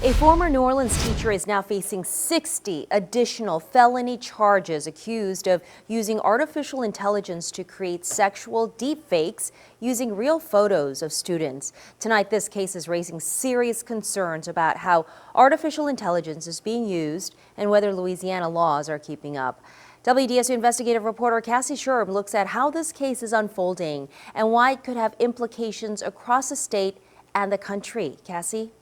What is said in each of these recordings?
A former New Orleans teacher is now facing 60 additional felony charges accused of using artificial intelligence to create sexual deepfakes using real photos of students. Tonight, this case is raising serious concerns about how artificial intelligence is being used and whether Louisiana laws are keeping up. WDSU investigative reporter Cassie Sherm looks at how this case is unfolding and why it could have implications across the state and the country. Cassie?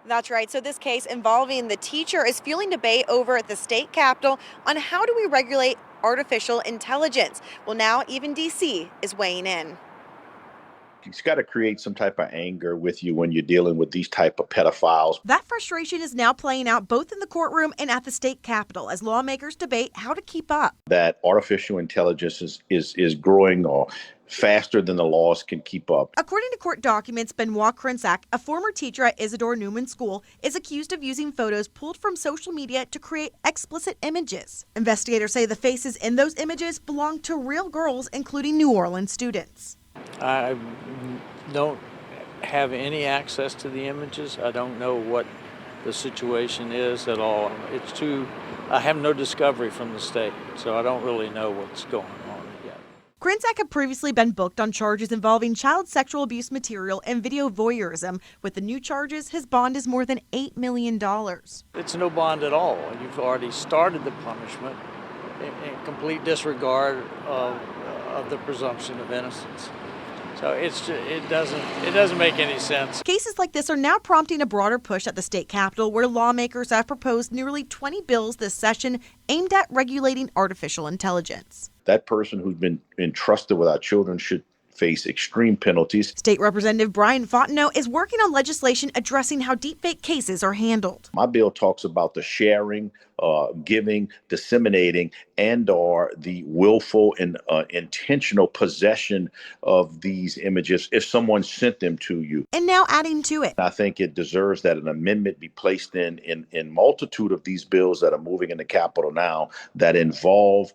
That's right. So this case involving the teacher is fueling debate over at the state capitol on how do we regulate artificial intelligence. Well, now even DC is weighing in. It's got to create some type of anger with you when you're dealing with these type of pedophiles. That frustration is now playing out both in the courtroom and at the state capitol as lawmakers debate how to keep up. That artificial intelligence is growing or faster than the laws can keep up. According to court documents, Benoit Krensak, a former teacher at Isidore Newman School, is accused of using photos pulled from social media to create explicit images. Investigators say the faces in those images belong to real girls, including New Orleans students. I don't have any access to the images. I don't know what the situation is at all. I have no discovery from the state, so I don't really know what's going on yet. Krensak had previously been booked on charges involving child sexual abuse material and video voyeurism. With the new charges, his bond is more than $8 million. It's no bond at all. You've already started the punishment in complete disregard of the presumption of innocence. So it doesn't make any sense. Cases like this are now prompting a broader push at the state capitol, where lawmakers have proposed nearly 20 bills this session aimed at regulating artificial intelligence. That person who's been entrusted with our children should face extreme penalties. State Representative Brian Fontenot is working on legislation addressing how deepfake cases are handled. My bill talks about the sharing, giving, disseminating, and/or the willful and intentional possession of these images if someone sent them to you. And now adding to it. I think it deserves that an amendment be placed in multitude of these bills that are moving in the Capitol now that involve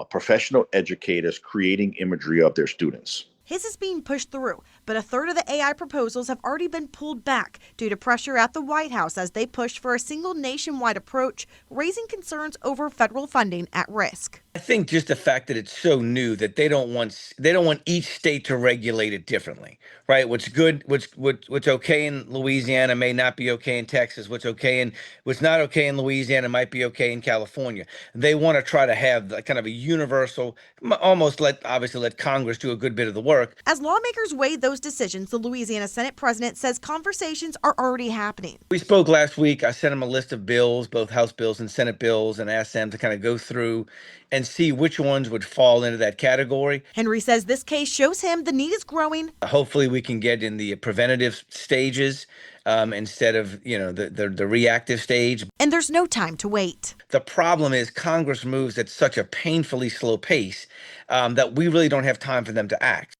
professional educators creating imagery of their students. His is being pushed through, but a third of the AI proposals have already been pulled back due to pressure at the White House as they push for a single nationwide approach, raising concerns over federal funding at risk. I think just the fact that it's so new that they don't want each state to regulate it differently, right? What's good, what's okay in Louisiana may not be okay in Texas. What's not okay in Louisiana might be okay in California. They want to try to have kind of a universal, almost let Congress do a good bit of the work. As lawmakers weigh those decisions, the Louisiana Senate president says conversations are already happening. We spoke last week. I sent him a list of bills, both House bills and Senate bills, and asked them to kind of go through and see which ones would fall into that category. Henry says this case shows him the need is growing. Hopefully we can get in the preventative stages instead of, the reactive stage. And there's no time to wait. The problem is Congress moves at such a painfully slow pace that we really don't have time for them to act.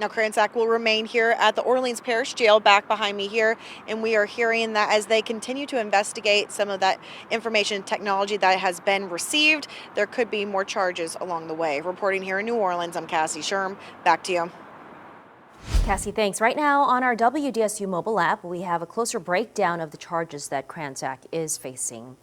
Now, Krensak will remain here at the Orleans Parish Jail back behind me here, and we are hearing that as they continue to investigate some of that information technology that has been received, there could be more charges along the way. Reporting here in New Orleans, I'm Cassie Sherm. Back to you. Cassie, thanks. Right now on our WDSU mobile app, we have a closer breakdown of the charges that Krensak is facing.